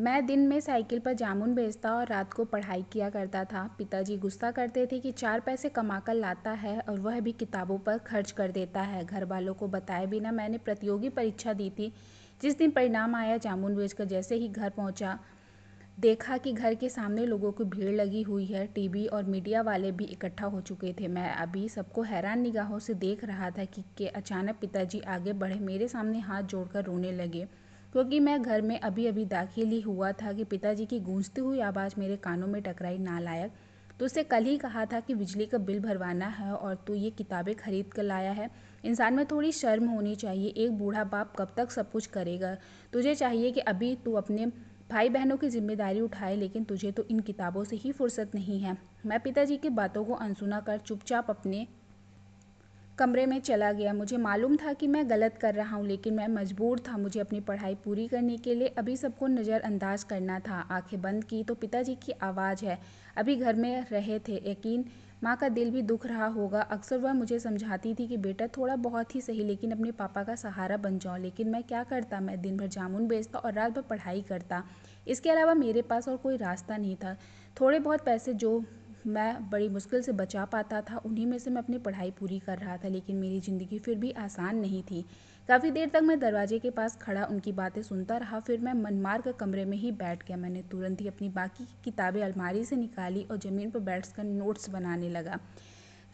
मैं दिन में साइकिल पर जामुन बेचता और रात को पढ़ाई किया करता था। पिताजी गुस्सा करते थे कि 4 पैसे कमाकर लाता है और वह भी किताबों पर खर्च कर देता है। घर वालों को बताए बिना मैंने प्रतियोगी परीक्षा दी थी। जिस दिन परिणाम आया, जामुन बेचकर जैसे ही घर पहुंचा, देखा कि घर के सामने लोगों की भीड़ लगी हुई है। टीवी और मीडिया वाले भी इकट्ठा हो चुके थे। मैं अभी सबको हैरान निगाहों से देख रहा था कि अचानक पिताजी आगे बढ़े, मेरे सामने हाथ जोड़कर रोने लगे, क्योंकि मैं घर में अभी अभी दाखिल ही हुआ था कि पिताजी की गूंजती हुई आवाज़ मेरे कानों में टकराई। नालायक, तुझसे कल ही कहा था कि बिजली का बिल भरवाना है और तू ये किताबें खरीद कर लाया है। इंसान में थोड़ी शर्म होनी चाहिए। एक बूढ़ा बाप कब तक सब कुछ करेगा? तुझे चाहिए कि अभी तू अपने भाई बहनों की जिम्मेदारी उठाए, लेकिन तुझे तो इन किताबों से ही फुर्सत नहीं है। मैं पिताजी की बातों को अनसुना कर चुपचाप अपने कमरे में चला गया। मुझे मालूम था कि मैं गलत कर रहा हूँ, लेकिन मैं मजबूर था। मुझे अपनी पढ़ाई पूरी करने के लिए अभी सबको नज़रअंदाज करना था। आंखें बंद की तो पिताजी की आवाज़ है, अभी घर में रहे थे। यकीन, माँ का दिल भी दुख रहा होगा। अक्सर वह मुझे समझाती थी कि बेटा थोड़ा बहुत ही सही, लेकिन अपने पापा का सहारा बन जाओ। लेकिन मैं क्या करता? मैं दिन भर जामुन बेचता और रात भर पढ़ाई करता। इसके अलावा मेरे पास और कोई रास्ता नहीं था। थोड़े बहुत पैसे जो मैं बड़ी मुश्किल से बचा पाता था, उन्हीं में से मैं अपनी पढ़ाई पूरी कर रहा था। लेकिन मेरी ज़िंदगी फिर भी आसान नहीं थी। काफ़ी देर तक मैं दरवाजे के पास खड़ा उनकी बातें सुनता रहा। फिर मैं मनमार कर कमरे में ही बैठ गया। मैंने तुरंत ही अपनी बाकी की किताबें अलमारी से निकाली और ज़मीन पर बैठकर नोट्स बनाने लगा।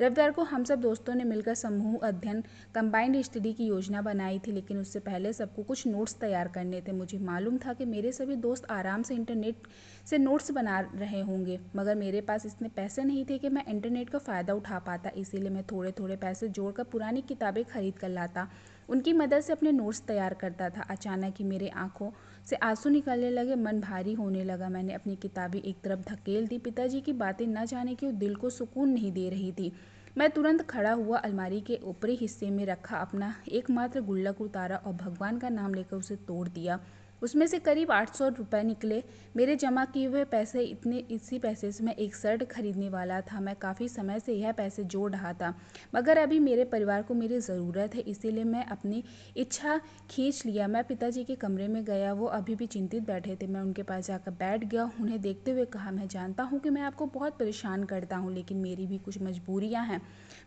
रविवार को हम सब दोस्तों ने मिलकर समूह अध्ययन कंबाइंड स्टडी की योजना बनाई थी, लेकिन उससे पहले सबको कुछ नोट्स तैयार करने थे। मुझे मालूम था कि मेरे सभी दोस्त आराम से इंटरनेट से नोट्स बना रहे होंगे, मगर मेरे पास इतने पैसे नहीं थे कि मैं इंटरनेट का फ़ायदा उठा पाता। इसीलिए मैं थोड़े थोड़े पैसे जोड़कर पुरानी किताबें खरीद कर लाता, उनकी मदद से अपने नोट्स तैयार करता था। अचानक ही मेरे आंखों से आंसू निकलने लगे, मन भारी होने लगा। मैंने अपनी किताबें एक तरफ धकेल दी। पिताजी की बातें न जाने क्यों दिल को सुकून नहीं दे रही थी। मैं तुरंत खड़ा हुआ, अलमारी के ऊपरी हिस्से में रखा अपना एकमात्र गुल्लक उतारा और भगवान का नाम लेकर उसे तोड़ दिया। उसमें से करीब 800 रुपये निकले। मेरे जमा किए हुए पैसे इसी पैसे से मैं एक शर्ट खरीदने वाला था। मैं काफ़ी समय से यह पैसे जोड़ रहा था, मगर अभी मेरे परिवार को मेरी ज़रूरत है, इसीलिए मैं अपनी इच्छा खींच लिया। मैं पिताजी के कमरे में गया। वो अभी भी चिंतित बैठे थे। मैं उनके पास जाकर बैठ गया। उन्हें देखते हुए कहा, मैं जानता हूँ कि मैं आपको बहुत परेशान करता हूँ, लेकिन मेरी भी कुछ मजबूरियाँ हैं।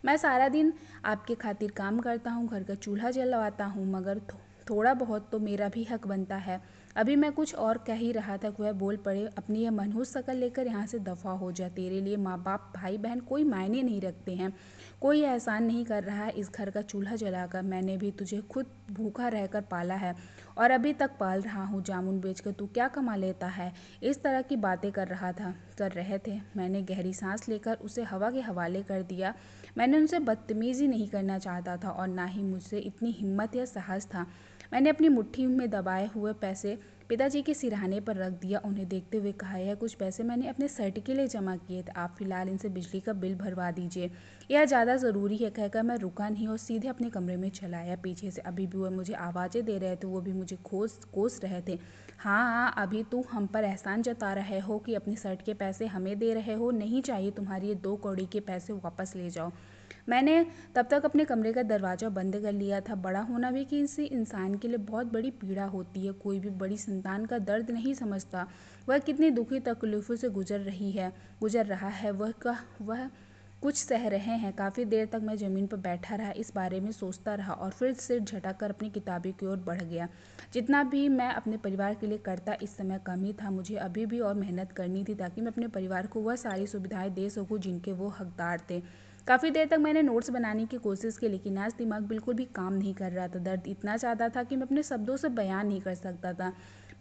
मैं सारा दिन आपके खातिर काम करता हूँ, घर का चूल्हा जलवाता हूँ, मगर थोड़ा बहुत तो मेरा भी हक बनता है। अभी मैं कुछ और कह ही रहा था कि वह बोल पड़े, अपनी यह मनहूस शकल लेकर यहाँ से दफ़ा हो जा। तेरे लिए माँ बाप भाई बहन कोई मायने नहीं रखते हैं। कोई एहसान नहीं कर रहा है इस घर का चूल्हा जलाकर। मैंने भी तुझे खुद भूखा रहकर पाला है और अभी तक पाल रहा हूँ। जामुन बेचकर तू क्या कमा लेता है? इस तरह की बातें कर रहे थे। मैंने गहरी सांस लेकर उसे हवा के हवाले कर दिया। मैंने उनसे बदतमीजी नहीं करना चाहता था और ना ही मुझसे इतनी हिम्मत या साहस था। मैंने अपनी मुट्ठी में दबाए हुए पैसे पिताजी के सिरहाने पर रख दिया। उन्हें देखते हुए कहा, यह कुछ पैसे मैंने अपने सर्ट के लिए जमा किए थे, आप फिलहाल इनसे बिजली का बिल भरवा दीजिए, यह ज़्यादा ज़रूरी है। कहकर मैं रुका नहीं और सीधे अपने कमरे में चला आया। पीछे से अभी भी वह मुझे आवाज़ें दे रहे थे, वो भी मुझे कोस रहे थे। हाँ हाँ, अभी तू हम पर एहसान जता रहे हो कि अपने शर्ट के पैसे हमें दे रहे हो। नहीं चाहिए, तुम्हारी ये 2 कौड़ी के पैसे वापस ले जाओ। मैंने तब तक अपने कमरे का दरवाज़ा बंद कर लिया था। बड़ा होना भी किसी इंसान के लिए बहुत बड़ी पीड़ा होती है। कोई भी बड़ी संतान का दर्द नहीं समझता। वह कितनी दुखी तकलीफ़ों से गुजर रहा है, वह कुछ सह रहे हैं। काफ़ी देर तक मैं ज़मीन पर बैठा रहा, इस बारे में सोचता रहा और फिर सिर झटक अपनी किताबें की ओर बढ़ गया। जितना भी मैं अपने परिवार के लिए करता, इस समय कम ही था। मुझे अभी भी और मेहनत करनी थी ताकि मैं अपने परिवार को वह सारी सुविधाएं दे सकूं जिनके वो हकदार थे। काफ़ी देर तक मैंने नोट्स बनाने की कोशिश की, लेकिन आज दिमाग बिल्कुल भी काम नहीं कर रहा था। दर्द इतना ज़्यादा था कि मैं अपने शब्दों से बयान नहीं कर सकता था।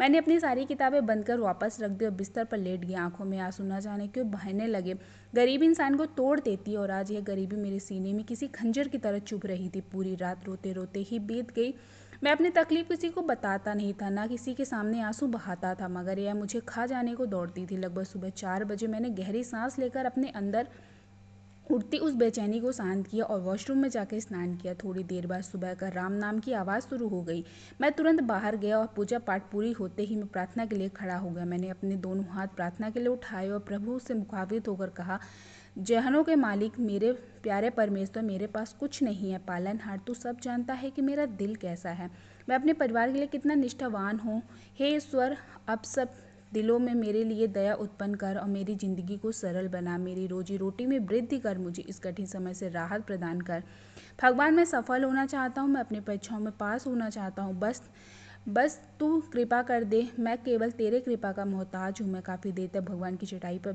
मैंने अपनी सारी किताबें बंद कर वापस रख दी और बिस्तर पर लेट गया। आंखों में आंसू न जाने क्यों बहने लगे। गरीबी इंसान को तोड़ देती है और आज यह गरीबी मेरे सीने में किसी खंजर की तरह चुभ रही थी। पूरी रात रोते रोते ही बीत गई। मैं अपनी तकलीफ किसी को बताता नहीं था, ना किसी के सामने आंसू बहाता था, मगर यह मुझे खा जाने को दौड़ती थी। लगभग सुबह 4 बजे मैंने गहरी सांस लेकर अपने अंदर उठती उस बेचैनी को शांत किया और वॉशरूम में जाकर स्नान किया। थोड़ी देर बाद सुबह का राम नाम की आवाज़ शुरू हो गई। मैं तुरंत बाहर गया और पूजा पाठ पूरी होते ही मैं प्रार्थना के लिए खड़ा हो गया। मैंने अपने दोनों हाथ प्रार्थना के लिए उठाए और प्रभु से मुखावित होकर कहा, जहनों के मालिक, मेरे प्यारे परमेश्वर, मेरे पास कुछ नहीं है। पालनहार, तू सब जानता है कि मेरा दिल कैसा है, मैं अपने परिवार के लिए कितना निष्ठावान हूँ। हे ईश्वर, अब सब दिलों में मेरे लिए दया उत्पन्न कर और मेरी ज़िंदगी को सरल बना। मेरी रोजी रोटी में वृद्धि कर, मुझे इस कठिन समय से राहत प्रदान कर। भगवान, मैं सफल होना चाहता हूँ, मैं अपनी परीक्षाओं में पास होना चाहता हूँ। बस बस तू कृपा कर दे। मैं केवल तेरे कृपा का मोहताज हूँ। मैं काफ़ी देर तक भगवान की चटाई पर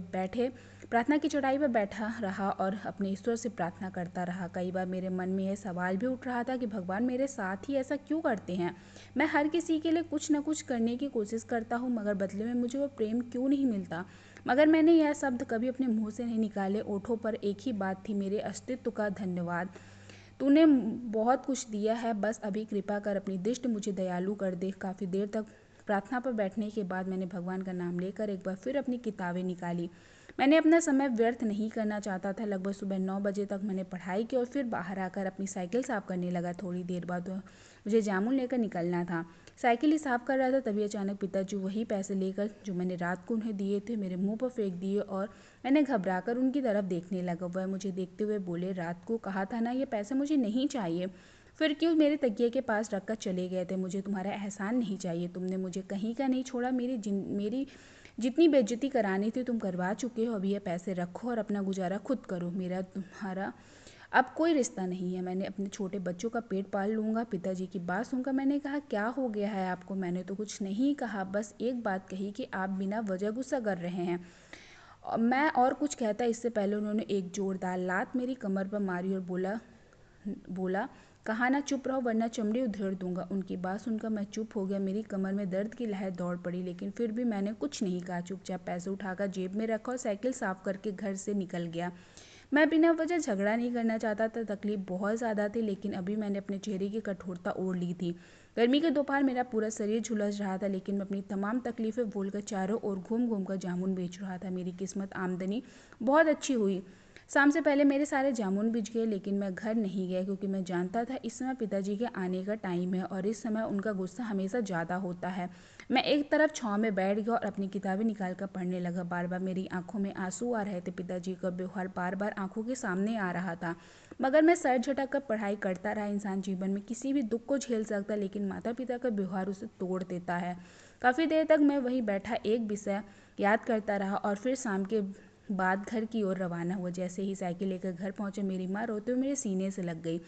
प्रार्थना की चटाई पर बैठा रहा और अपने ईश्वर से प्रार्थना करता रहा। कई बार मेरे मन में यह सवाल भी उठ रहा था कि भगवान मेरे साथ ही ऐसा क्यों करते हैं। मैं हर किसी के लिए कुछ न कुछ करने की कोशिश करता हूँ, मगर बदले में मुझे वो प्रेम क्यों नहीं मिलता। मगर मैंने यह शब्द कभी अपने मुंह से नहीं निकाले। ओठों पर एक ही बात थी, मेरे अस्तित्व का धन्यवाद। तूने बहुत कुछ दिया है, बस अभी कृपा कर अपनी दृष्टि मुझे दयालु कर दे। काफ़ी देर तक प्रार्थना पर बैठने के बाद मैंने भगवान का नाम लेकर एक बार फिर अपनी किताबें निकाली। मैंने अपना समय व्यर्थ नहीं करना चाहता था। लगभग सुबह 9 बजे तक मैंने पढ़ाई की और फिर बाहर आकर अपनी साइकिल साफ करने लगा। थोड़ी देर बाद मुझे जामुन लेकर निकलना था। साइकिल ही साफ कर रहा था, तभी अचानक पिताजी वही पैसे लेकर जो मैंने रात को उन्हें दिए थे मेरे मुंह पर फेंक दिए और मैंने घबराकर उनकी तरफ देखने लगा। वह मुझे देखते हुए बोले, रात को कहा था ना ये पैसे मुझे नहीं चाहिए, फिर क्यों मेरे तकिए के पास रखकर चले गए थे। मुझे तुम्हारा एहसान नहीं चाहिए, तुमने मुझे कहीं का नहीं छोड़ा। मेरी जितनी बेइज्जती करानी थी तुम करवा चुके हो। अभी ये पैसे रखो और अपना गुजारा खुद करो। मेरा तुम्हारा अब कोई रिश्ता नहीं है। मैंने अपने छोटे बच्चों का पेट पाल लूँगा। पिताजी की बात सुनकर मैंने कहा, क्या हो गया है आपको। मैंने तो कुछ नहीं कहा, बस एक बात कही कि आप बिना वजह गुस्सा कर रहे हैं। मैं और कुछ कहता इससे पहले उन्होंने एक जोरदार लात मेरी कमर पर मारी और बोला बोला कहा ना चुप रहो वरना चमड़ी उधेड़ दूंगा। उनकी बात सुनकर मैं चुप हो गया। मेरी कमर में दर्द की लहर दौड़ पड़ी, लेकिन फिर भी मैंने कुछ नहीं कहा। चुपचाप पैसे उठाकर जेब में रखा और साइकिल साफ करके घर से निकल गया। मैं बिना वजह झगड़ा नहीं करना चाहता था। तकलीफ बहुत ज़्यादा थी, लेकिन अभी मैंने अपने चेहरे की कठोरता ओढ़ ली थी। गर्मी के दोपहर मेरा पूरा शरीर झुलस रहा था, लेकिन मैं अपनी तमाम तकलीफें भूलकर चारों ओर घूम घूम कर जामुन बेच रहा था। मेरी किस्मत आमदनी बहुत अच्छी हुई। शाम से पहले मेरे सारे जामुन बिछ गए, लेकिन मैं घर नहीं गया क्योंकि मैं जानता था इस समय पिताजी के आने का टाइम है और इस समय उनका गुस्सा हमेशा ज़्यादा होता है। मैं एक तरफ छाँव में बैठ गया और अपनी किताबें निकाल कर पढ़ने लगा। बार बार मेरी आंखों में आंसू आ रहे थे। पिताजी का व्यवहार बार बार आंखों के सामने आ रहा था, मगर मैं सर झटक कर पढ़ाई करता रहा। इंसान जीवन में किसी भी दुख को झेल सकता, लेकिन माता पिता का व्यवहार उसे तोड़ देता है। काफ़ी देर तक मैं वहीं बैठा एक विषय याद करता रहा और फिर शाम के बाद घर की ओर रवाना हुआ। जैसे ही साइकिल लेकर घर पहुंचे, मेरी माँ रोते हुए मेरे सीने से लग गई।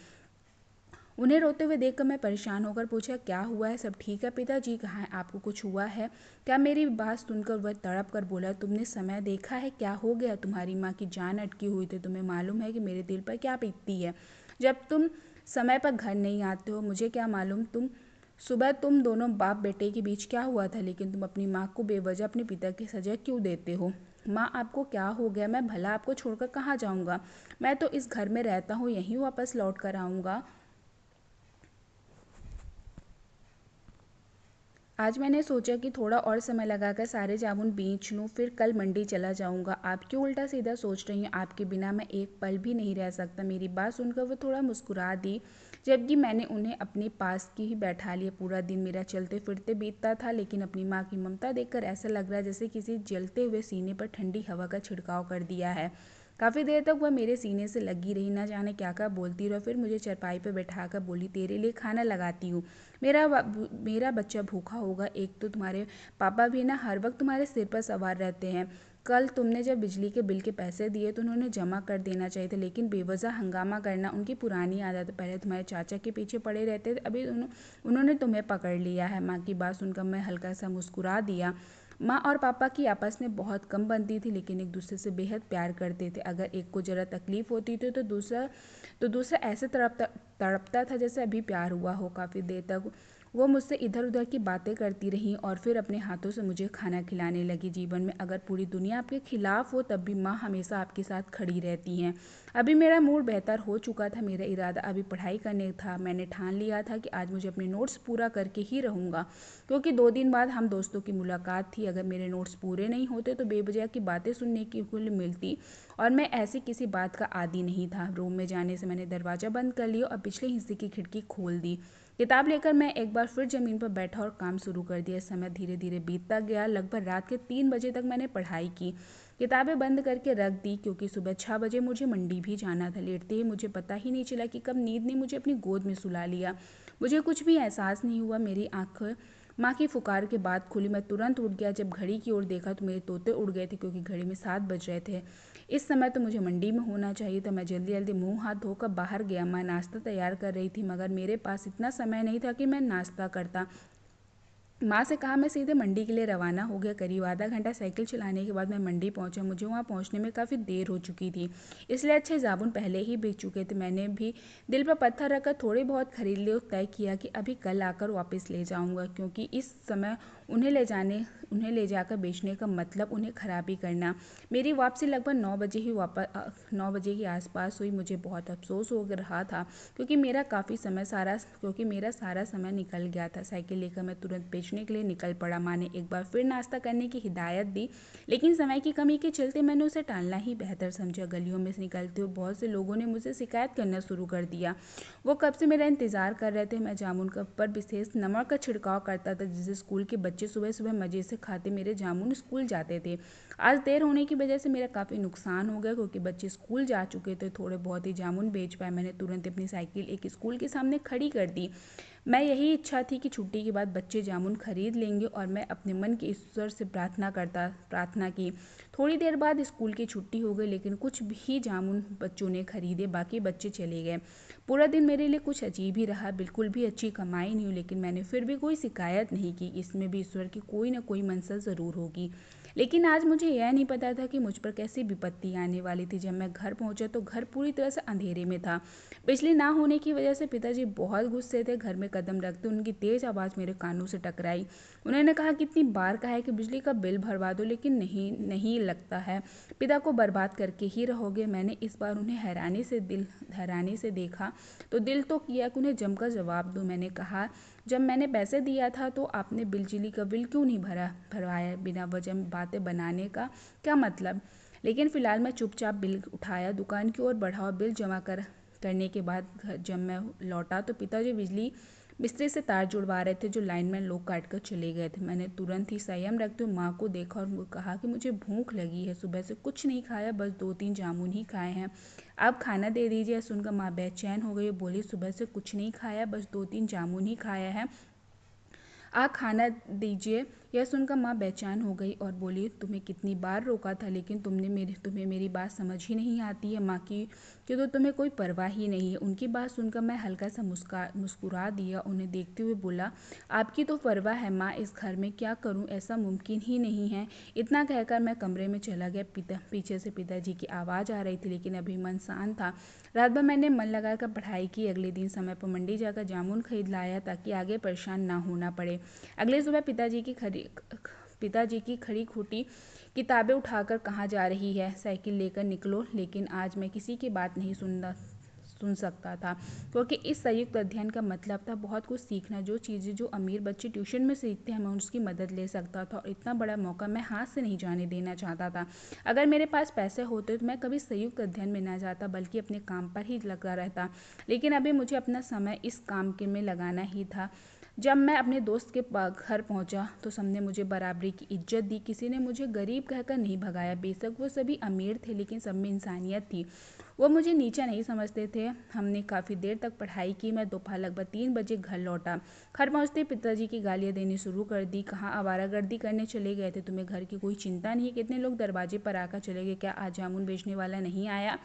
उन्हें रोते हुए देखकर मैं परेशान होकर पूछा, क्या हुआ है, सब ठीक है। पिताजी कहाँ है, आपको कुछ हुआ है क्या। मेरी बात सुनकर वह तड़प कर बोला, तुमने समय देखा है, क्या हो गया। तुम्हारी माँ की जान अटकी हुई थी। तुम्हें मालूम है कि मेरे दिल पर क्या बीतती है जब तुम समय पर घर नहीं आते हो। मुझे क्या मालूम सुबह तुम दोनों बाप बेटे के बीच क्या हुआ था, लेकिन तुम अपनी माँ को बेवजह अपने पिता की सजा क्यों देते हो। माँ, आपको क्या हो गया। मैं भला आपको छोड़कर कहाँ जाऊँगा। मैं तो इस घर में रहता हूँ, यहीं वापस लौट कर आऊँगा। आज मैंने सोचा कि थोड़ा और समय लगाकर सारे जामुन बेच लूँ, फिर कल मंडी चला जाऊँगा। आप क्यों उल्टा सीधा सोच रही हैं, आपके बिना मैं एक पल भी नहीं रह सकता। मेरी बात सुनकर वो थोड़ा मुस्कुरा दी, जबकि मैंने उन्हें अपने पास की ही बैठा लिया। पूरा दिन मेरा चलते फिरते बीतता था, लेकिन अपनी माँ की ममता देखकर ऐसा लग रहा जैसे किसी जलते हुए सीने पर ठंडी हवा का छिड़काव कर दिया है। काफ़ी देर तक वह मेरे सीने से लगी रही, ना जाने क्या क्या बोलती रही। फिर मुझे चारपाई पर बैठाकर बोली, तेरे लिए खाना लगाती हूँ। मेरा बच्चा भूखा होगा। एक तो तुम्हारे पापा भी ना हर वक्त तुम्हारे सिर पर सवार रहते हैं। कल तुमने जब बिजली के बिल के पैसे दिए तो उन्होंने जमा कर देना चाहिए था, लेकिन बेवजह हंगामा करना उनकी पुरानी आदत है। पहले तुम्हारे चाचा के पीछे पड़े रहते थे, अभी उन्होंने तुम्हें पकड़ लिया है। माँ की बात सुनकर मैं हल्का सा मुस्कुरा दिया। माँ और पापा की आपस में बहुत कम बनती थी, लेकिन एक दूसरे से बेहद प्यार करते थे। अगर एक को जरा तकलीफ होती थी तो दूसरा ऐसे तड़पता था जैसे अभी प्यार हुआ हो। काफ़ी देर तक वो मुझसे इधर उधर की बातें करती रहीं और फिर अपने हाथों से मुझे खाना खिलाने लगी। जीवन में अगर पूरी दुनिया आपके खिलाफ हो, तब भी माँ हमेशा आपके साथ खड़ी रहती हैं। अभी मेरा मूड बेहतर हो चुका था। मेरा इरादा अभी पढ़ाई करने था। मैंने ठान लिया था कि आज मुझे अपने नोट्स पूरा करके ही रहूँगा, क्योंकि 2 दिन बाद हम दोस्तों की मुलाकात थी। अगर मेरे नोट्स पूरे नहीं होते तो बेवजह की बातें सुनने की मिलती, और मैं ऐसी किसी बात का आदी नहीं था। रूम में जाने से मैंने दरवाज़ा बंद कर लिया और पिछले हिस्से की खिड़की खोल दी। किताब लेकर मैं एक बार फिर ज़मीन पर बैठा और काम शुरू कर दिया। समय धीरे धीरे बीतता गया। लगभग रात के 3 बजे तक मैंने पढ़ाई की। किताबें बंद करके रख दी, क्योंकि सुबह 6 बजे मुझे मंडी भी जाना था। लेटते ही मुझे पता ही नहीं चला कि कब नींद ने मुझे अपनी गोद में सुला लिया। मुझे कुछ भी एहसास नहीं हुआ। मेरी आँखें माँ की पुकार के बाद खुली। मैं तुरंत उठ गया। जब घड़ी की ओर देखा तो मेरे तोते उड़ गए थे, क्योंकि घड़ी में 7 बज रहे थे। इस समय तो मुझे मंडी में होना चाहिए था। मैं जल्दी जल्दी मुंह हाथ धोकर बाहर गया। माँ नाश्ता तैयार कर रही थी, मगर मेरे पास इतना समय नहीं था कि मैं नाश्ता करता। माँ से कहा, मैं सीधे मंडी के लिए रवाना हो गया। करीब आधा घंटा साइकिल चलाने के बाद मैं मंडी पहुंचा। मुझे वहां पहुंचने में काफ़ी देर हो चुकी थी, इसलिए अच्छे जामुन पहले ही बिक चुके थे। मैंने भी दिल पर पत्थर रखकर थोड़े बहुत खरीद लिए और तय किया कि अभी कल आकर वापस ले जाऊंगा, क्योंकि इस समय उन्हें ले जाकर बेचने का मतलब उन्हें खराबी करना। मेरी वापसी लगभग 9 बजे के आसपास हुई। मुझे बहुत अफसोस हो रहा था, क्योंकि मेरा सारा समय निकल गया था। साइकिल लेकर मैं तुरंत बेचने के लिए निकल पड़ा। माँ ने एक बार फिर नाश्ता करने की हिदायत दी, लेकिन समय की कमी के चलते मैंने उसे टालना ही बेहतर समझा। गलियों में से निकलते हुए बहुत से लोगों ने मुझसे शिकायत करना शुरू कर दिया। वो कब से मेरा इंतजार कर रहे थे। मैं जामुन पर विशेष नमक का छिड़काव करता था, जिसे स्कूल के बच्चे सुबह सुबह मजे से खाते मेरे जामुन स्कूल जाते थे। आज देर होने की वजह से मेरा काफ़ी नुकसान हो गया, क्योंकि बच्चे स्कूल जा चुके थे। थोड़े बहुत ही जामुन बेच पाए। मैंने तुरंत अपनी साइकिल एक स्कूल के सामने खड़ी कर दी। मैं यही इच्छा थी कि छुट्टी के बाद बच्चे जामुन खरीद लेंगे, और मैं अपने मन के ईश्वर से प्रार्थना की। थोड़ी देर बाद स्कूल की छुट्टी हो गई, लेकिन कुछ भी जामुन बच्चों ने खरीदे। बाकी बच्चे चले गए। पूरा दिन मेरे लिए कुछ अजीब ही रहा। बिल्कुल भी अच्छी कमाई नहीं हुई, लेकिन मैंने फिर भी कोई शिकायत नहीं की। इसमें भी ईश्वर की कोई ना कोई मंशा ज़रूर होगी। लेकिन आज मुझे यह नहीं पता था कि मुझ पर कैसी विपत्ति आने वाली थी। जब मैं घर पहुंचा तो घर पूरी तरह से अंधेरे में था। बिजली ना होने की वजह से पिताजी बहुत गुस्से थे। घर में कदम रखते उनकी तेज आवाज़ मेरे कानों से टकराई। उन्होंने कहा, कितनी बार कहा है कि बिजली का बिल भरवा दो, लेकिन नहीं लगता है। पिता को बर्बाद करके ही रहोगे। मैंने इस बार उन्हें हैरानी से देखा तो दिल तो किया कि उन्हें जमकर जवाब दूं। मैंने कहा, जब मैंने पैसे दिया था तो आपने बिजली का बिल क्यों नहीं भरवाया? बिना वजह बातें बनाने का क्या मतलब? लेकिन फिलहाल मैं चुपचाप बिल उठाया, दुकान की ओर बढ़ा और बिल जमा करने के बाद जब मैं लौटा तो पिताजी बिजली मिस्त्री से तार जुड़वा रहे थे, जो लाइनमैन लोग काट कर चले गए थे। मैंने तुरंत ही संयम रखते हुए माँ को देखा और कहा कि मुझे भूख लगी है। सुबह से कुछ नहीं खाया, बस 2-3 जामुन ही खाए हैं। आप खाना दे दीजिए। सुनकर माँ बेचैन हो गई। बोली, सुबह से कुछ नहीं खाया, बस 2-3 जामुन ही खाया है, आप खाना दीजिए। यह सुनकर माँ बेचैन हो गई और बोली, तुम्हें कितनी बार रोका था, लेकिन तुम्हें मेरी बात समझ ही नहीं आती है। माँ की तो तुम्हें कोई परवाह ही नहीं है। उनकी बात सुनकर मैं हल्का सा मुस्कुरा दिया। उन्हें देखते हुए बोला, आपकी तो परवाह है माँ, इस घर में क्या करूँ, ऐसा मुमकिन ही नहीं है। इतना कहकर मैं कमरे में चला गया। पीछे से पिताजी की आवाज़ आ रही थी, लेकिन अभी मन शांत था। रात भर मैंने मन लगाकर पढ़ाई की। अगले दिन समय पर मंडी जाकर जामुन खरीद लाया, ताकि आगे परेशान ना होना पड़े। अगले सुबह पिताजी की खड़ी खोटी किताबें उठाकर, कहाँ जा रही है, साइकिल लेकर निकलो। लेकिन आज मैं किसी की बात नहीं सुन सकता था, क्योंकि इस संयुक्त अध्ययन का मतलब था बहुत कुछ सीखना। जो चीज़ें जो अमीर बच्चे ट्यूशन में सीखते हैं, मैं उसकी मदद ले सकता था, और इतना बड़ा मौका मैं हाथ से नहीं जाने देना चाहता था। अगर मेरे पास पैसे होते तो मैं कभी संयुक्त अध्ययन में ना जाता, बल्कि अपने काम पर ही लगा रहता। लेकिन अभी मुझे अपना समय इस काम के में लगाना ही था। जब मैं अपने दोस्त के घर पहुंचा तो सबने मुझे बराबरी की इज्जत दी। किसी ने मुझे गरीब कहकर नहीं भगाया। बेशक वो सभी अमीर थे, लेकिन सब में इंसानियत थी। वो मुझे नीचा नहीं समझते थे। हमने काफ़ी देर तक पढ़ाई की। मैं दोपहर लगभग 3 बजे घर लौटा। घर पहुंचते पिताजी की गालियां देनी शुरू कर दी। कहाँ आवारागर्दी करने चले गए थे? तुम्हें घर की कोई चिंता नहीं? कितने लोग दरवाजे पर आकर चले गए? क्या आज जामुन बेचने वाला नहीं आया?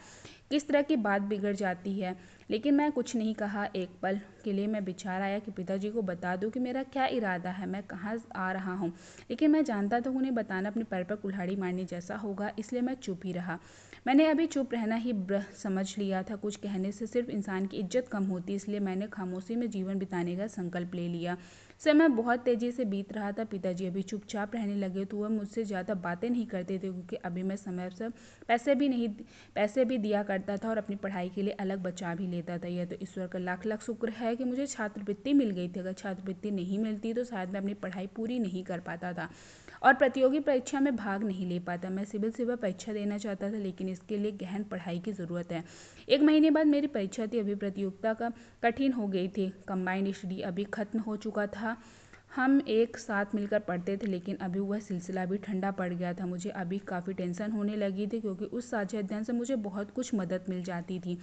किस तरह की बात बिगड़ जाती है। लेकिन मैं कुछ नहीं कहा। एक पल के लिए मैं विचार आया कि पिताजी को बता दूं कि मेरा क्या इरादा है, मैं कहाँ आ रहा हूँ। लेकिन मैं जानता था उन्हें बताना अपने पैर पर कुल्हाड़ी मारने जैसा होगा, इसलिए मैं चुप ही रहा। मैंने अभी चुप रहना ही समझ लिया था। कुछ कहने से सिर्फ इंसान की इज्जत कम होती, इसलिए मैंने खामोशी में जीवन बिताने का संकल्प ले लिया। समय बहुत तेजी से बीत रहा था। पिताजी अभी चुपचाप रहने लगे तो वह मुझसे ज़्यादा बातें नहीं करते थे, क्योंकि अभी मैं समय से पैसे भी दिया करता था और अपनी पढ़ाई के लिए अलग बचा भी लेता था। यह तो ईश्वर का लाख लाख शुक्र है कि मुझे छात्रवृत्ति मिल गई थी। अगर छात्रवृत्ति नहीं मिलती तो शायद मैं अपनी पढ़ाई पूरी नहीं कर पाता था और प्रतियोगी परीक्षा में भाग नहीं ले पाता। मैं सिविल सेवा परीक्षा देना चाहता था, लेकिन इसके लिए गहन पढ़ाई की ज़रूरत है। 1 महीने बाद मेरी परीक्षा थी। अभी प्रतियोगिता का कठिन हो गई थी। कंबाइंड स्टडी अभी खत्म हो चुका था। हम एक साथ मिलकर पढ़ते थे, लेकिन अभी वह सिलसिला भी ठंडा पड़ गया था। मुझे अभी काफ़ी टेंशन होने लगी थी, क्योंकि उस साझा अध्ययन से मुझे बहुत कुछ मदद मिल जाती थी।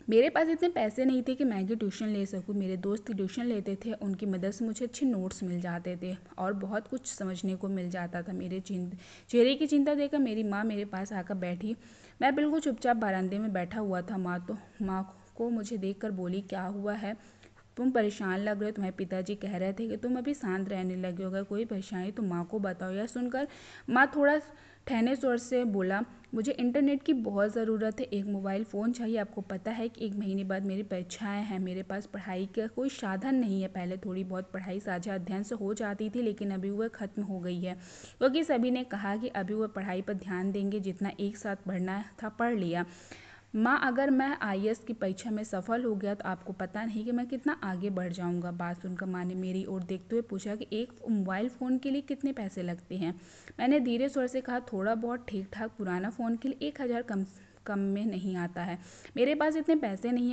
मेरे पास इतने पैसे नहीं थे कि महंगी ट्यूशन ले सकूं। मेरे दोस्त ट्यूशन लेते थे, उनकी मदद से मुझे अच्छे नोट्स मिल जाते थे और बहुत कुछ समझने को मिल जाता था। मेरे चेहरे की चिंता देखकर मेरी माँ मेरे पास आकर बैठी। मैं बिल्कुल चुपचाप बरामदे में बैठा हुआ था। माँ को मुझे देखकर बोली, क्या हुआ है, तुम परेशान लग रहे हो। तुम्हारे पिताजी कह रहे थे कि तुम अभी शांत रहने लगे हो, अगर कोई परेशानी तो माँ को बताओ। यह सुनकर माँ थोड़ा ठहने स्वर से बोला, मुझे इंटरनेट की बहुत ज़रूरत है, एक मोबाइल फ़ोन चाहिए। आपको पता है कि 1 महीने बाद मेरी परीक्षाएं हैं, मेरे पास पढ़ाई का कोई साधन नहीं है। पहले थोड़ी बहुत पढ़ाई साझा अध्ययन से हो जाती थी, लेकिन अभी वह ख़त्म हो गई है, क्योंकि सभी ने कहा कि अभी वह पढ़ाई पर ध्यान देंगे, जितना एक साथ पढ़ना था पढ़ लिया। माँ, अगर मैं आईएएस की परीक्षा में सफल हो गया तो आपको पता नहीं कि मैं कितना आगे बढ़ जाऊंगा। बात सुनकर माँ ने मेरी ओर देखते हुए पूछा कि एक मोबाइल फ़ोन के लिए कितने पैसे लगते हैं। मैंने धीरे स्वर से कहा, थोड़ा बहुत ठीक ठाक पुराना फ़ोन के लिए 1,000 कम कम में नहीं आता है। मेरे पास इतने पैसे नहीं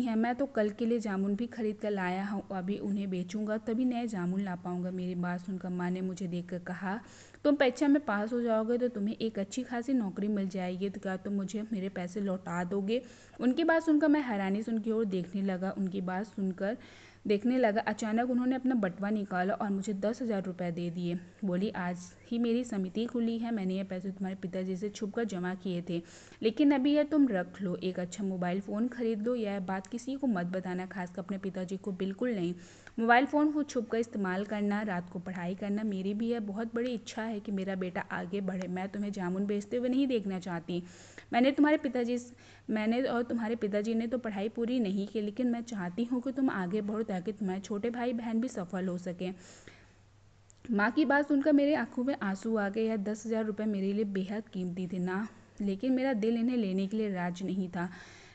है। मैं तो कल के लिए जामुन भी खरीद कर लाया हूँ, अभी उन्हें बेचूंगा तभी नए जामुन ला पाऊंगा। मेरी बात सुनकर माँ ने मुझे देखकर कहा, तुम परीक्षा में पास हो जाओगे तो तुम्हें एक अच्छी खासी नौकरी मिल जाएगी, तो क्या तुम मुझे मेरे पैसे लौटा दोगे। उनकी बात सुनकर मैं हैरानी से उनकी ओर देखने लगा। अचानक उन्होंने अपना बटुआ निकाला और मुझे 10,000 रुपये दे दिए। बोली, आज ही मेरी समिति खुली है, मैंने ये पैसे तुम्हारे पिताजी से छुप कर जमा किए थे, लेकिन अभी यह तुम रख लो, एक अच्छा मोबाइल फ़ोन खरीद लो। यह बात किसी को मत बताना, खासकर अपने पिताजी को बिल्कुल नहीं। मोबाइल फ़ोन को छुप कर इस्तेमाल करना, रात को पढ़ाई करना, मेरी भी यह बहुत बड़ी इच्छा है कि मेरा बेटा आगे बढ़े। मैं तुम्हें जामुन बेचते हुए नहीं देखना चाहती। मैंने और तुम्हारे पिताजी ने तो पढ़ाई पूरी नहीं की, लेकिन मैं चाहती हूँ कि तुम आगे बढ़ो ताकि तुम्हारे छोटे भाई बहन भी सफल हो सकें। माँ की बात सुनकर मेरे आंखों में आंसू आ गए। यह 10,000 रुपये मेरे लिए बेहद कीमती थे ना, लेकिन मेरा दिल इन्हें लेने के लिए राजी नहीं था।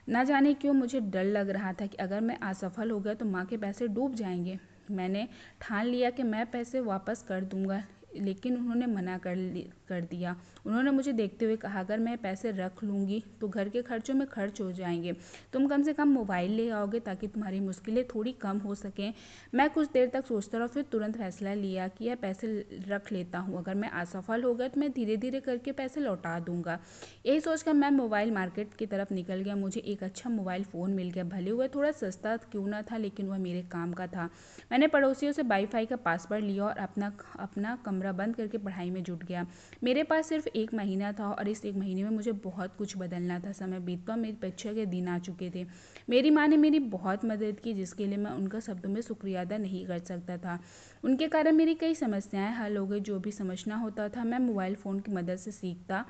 ना जाने क्यों मुझे डर लग रहा था कि अगर मैं असफल हो गया तो माँ के पैसे डूब जाएंगे। मैंने ठान लिया कि मैं पैसे वापस कर दूंगा, लेकिन उन्होंने मना कर दिया। उन्होंने मुझे देखते हुए कहा, अगर मैं पैसे रख लूँगी तो घर के खर्चों में खर्च हो जाएंगे, तुम कम से कम मोबाइल ले आओगे ताकि तुम्हारी मुश्किलें थोड़ी कम हो सकें। मैं कुछ देर तक सोचता रहा, फिर तुरंत फैसला लिया कि यह पैसे रख लेता हूँ, अगर मैं असफल हो गया तो मैं धीरे धीरे करके पैसे लौटा दूंगा। यही सोचकर मैं मोबाइल मार्केट की तरफ निकल गया। मुझे एक अच्छा मोबाइल फ़ोन मिल गया, भले वह थोड़ा सस्ता क्यों ना था, लेकिन वह मेरे काम का था। मैंने पड़ोसियों से वाईफाई का पासवर्ड लिया और अपना कमरा बंद करके पढ़ाई में जुट गया। मेरे पास सिर्फ 1 महीना था और इस 1 महीने में मुझे बहुत कुछ बदलना था। समय बीतता, मेरी परीक्षा के दिन आ चुके थे। मेरी माँ ने मेरी बहुत मदद की, जिसके लिए मैं उनका शब्दों में शुक्रिया अदा नहीं कर सकता था। उनके कारण मेरी कई समस्याएं हल हो गई। जो भी समझना होता था मैं मोबाइल फ़ोन की मदद से सीखता।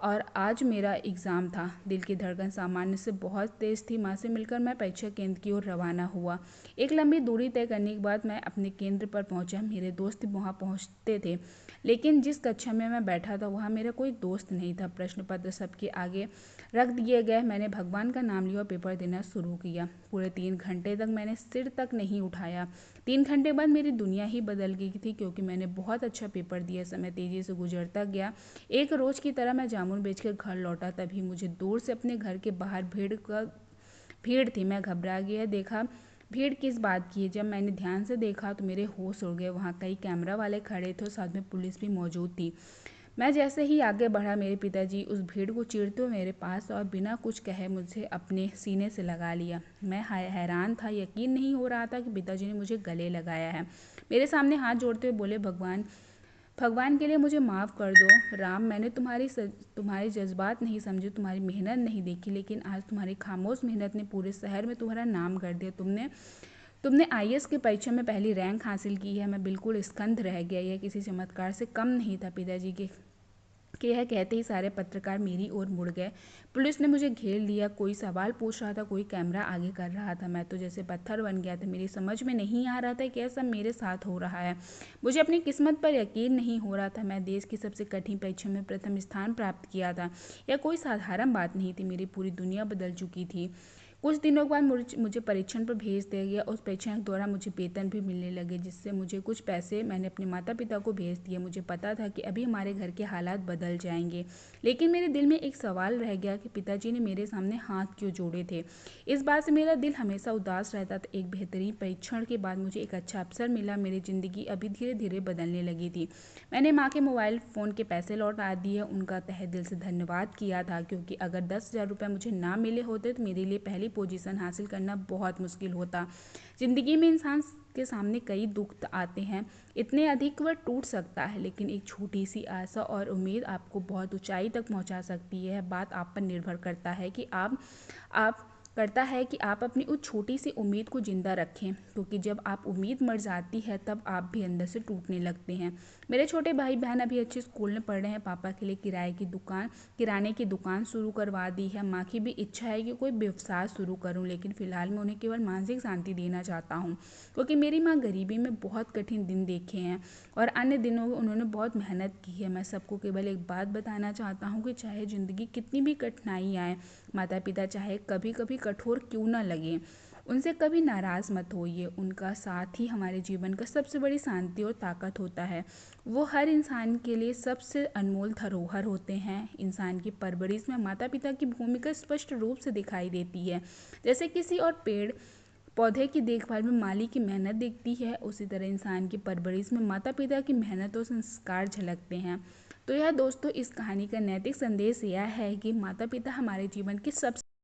और आज मेरा एग्ज़ाम था। दिल की धड़कन सामान्य से बहुत तेज़ थी। माँ से मिलकर मैं परीक्षा केंद्र की ओर रवाना हुआ। एक लंबी दूरी तय करने के बाद मैं अपने केंद्र पर पहुंचा। मेरे दोस्त वहां पहुंचते थे, लेकिन जिस कक्षा में मैं बैठा था वहां मेरा कोई दोस्त नहीं था। प्रश्न पत्र सबके आगे रख दिए गए। मैंने भगवान का नाम लिया और पेपर देना शुरू किया। पूरे 3 घंटे तक मैंने सिर तक नहीं उठाया। 3 घंटे बाद मेरी दुनिया ही बदल गई थी, क्योंकि मैंने बहुत अच्छा पेपर दिया। समय तेज़ी से गुजरता गया। एक रोज़ की तरह मैं जामुन बेचकर घर लौटा। तभी मुझे दूर से अपने घर के बाहर भीड़ थी। मैं घबरा गया। देखा भीड़ किस बात की है। जब मैंने ध्यान से देखा तो मेरे होश उड़ गए। वहाँ कई कैमरा वाले खड़े थे और साथ में पुलिस भी मौजूद थी। मैं जैसे ही आगे बढ़ा, मेरे पिताजी उस भीड़ को चीरते हुए मेरे पास और बिना कुछ कहे मुझे अपने सीने से लगा लिया। मैं हैरान था, यकीन नहीं हो रहा था कि पिताजी ने मुझे गले लगाया है। मेरे सामने हाथ जोड़ते हुए बोले, भगवान भगवान के लिए मुझे माफ़ कर दो। राम, मैंने तुम्हारे जज्बात नहीं समझे, तुम्हारी मेहनत नहीं देखी, लेकिन आज तुम्हारी खामोश मेहनत ने पूरे शहर में तुम्हारा नाम कर दिया। तुमने आईएएस की परीक्षा में पहली रैंक हासिल की है। मैं बिल्कुल स्कंध रह गया। यह किसी चमत्कार से कम नहीं था। पिताजी के यह कहते ही सारे पत्रकार मेरी ओर मुड़ गए। पुलिस ने मुझे घेर लिया। कोई सवाल पूछ रहा था, कोई कैमरा आगे कर रहा था। मैं तो जैसे पत्थर बन गया था। मेरी समझ में नहीं आ रहा था कि यह सब मेरे साथ हो रहा है। मुझे अपनी किस्मत पर यकीन नहीं हो रहा था। मैं देश की सबसे कठिन परीक्षा में प्रथम स्थान प्राप्त किया था। यह कोई साधारण बात नहीं थी। मेरी पूरी दुनिया बदल चुकी थी। कुछ दिनों के बाद मुझे परीक्षण पर भेज दिया गया। उस परीक्षण के दौरान मुझे वेतन भी मिलने लगे, जिससे मुझे कुछ पैसे मैंने अपने माता पिता को भेज दिए। मुझे पता था कि अभी हमारे घर के हालात बदल जाएंगे, लेकिन मेरे दिल में एक सवाल रह गया कि पिताजी ने मेरे सामने हाथ क्यों जोड़े थे। इस बात से मेरा दिल हमेशा उदास रहता था। एक बेहतरीन परीक्षण के बाद मुझे एक अच्छा अवसर मिला। मेरी ज़िंदगी अभी धीरे धीरे बदलने लगी थी। मैंने माँ के मोबाइल फ़ोन के पैसे लौटा दिए। उनका तहे दिल से धन्यवाद किया था, क्योंकि अगर 10,000 रुपये मुझे ना मिले होते तो मेरे लिए पहली पोजीशन हासिल करना बहुत मुश्किल होता। ज़िंदगी में इंसान के सामने कई दुख आते हैं, इतने अधिक वह टूट सकता है, लेकिन एक छोटी सी आशा और उम्मीद आपको बहुत ऊंचाई तक पहुंचा सकती है। बात आप पर निर्भर करता है कि आप अपनी उस छोटी सी उम्मीद को जिंदा रखें, क्योंकि जब आप उम्मीद मर जाती है तब आप भी अंदर से टूटने लगते हैं। मेरे छोटे भाई बहन अभी अच्छे स्कूल में पढ़ रहे हैं। पापा के लिए किराने की दुकान शुरू करवा दी है। माँ की भी इच्छा है कि कोई व्यवसाय शुरू करूं, लेकिन फिलहाल मैं उन्हें केवल मानसिक शांति देना चाहता हूं, क्योंकि मेरी माँ गरीबी में बहुत कठिन दिन देखे हैं और अन्य दिनों में उन्होंने बहुत मेहनत की है। मैं सबको केवल एक बात बताना चाहता हूँ कि चाहे ज़िंदगी कितनी भी कठिनाई आए, माता पिता चाहे कभी कभी कठोर क्यों ना लगे, उनसे कभी नाराज़ मत होइए। उनका साथ ही हमारे जीवन का सबसे बड़ी शांति और ताकत होता है। वो हर इंसान के लिए सबसे अनमोल धरोहर होते हैं। इंसान की परवरिश में माता पिता की भूमिका स्पष्ट रूप से दिखाई देती है। जैसे किसी और पेड़ पौधे की देखभाल में माली की मेहनत दिखती है, उसी तरह इंसान की परवरिश में माता पिता की मेहनत और संस्कार झलकते हैं। तो यह दोस्तों, इस कहानी का नैतिक संदेश यह है कि माता पिता हमारे जीवन के सबसे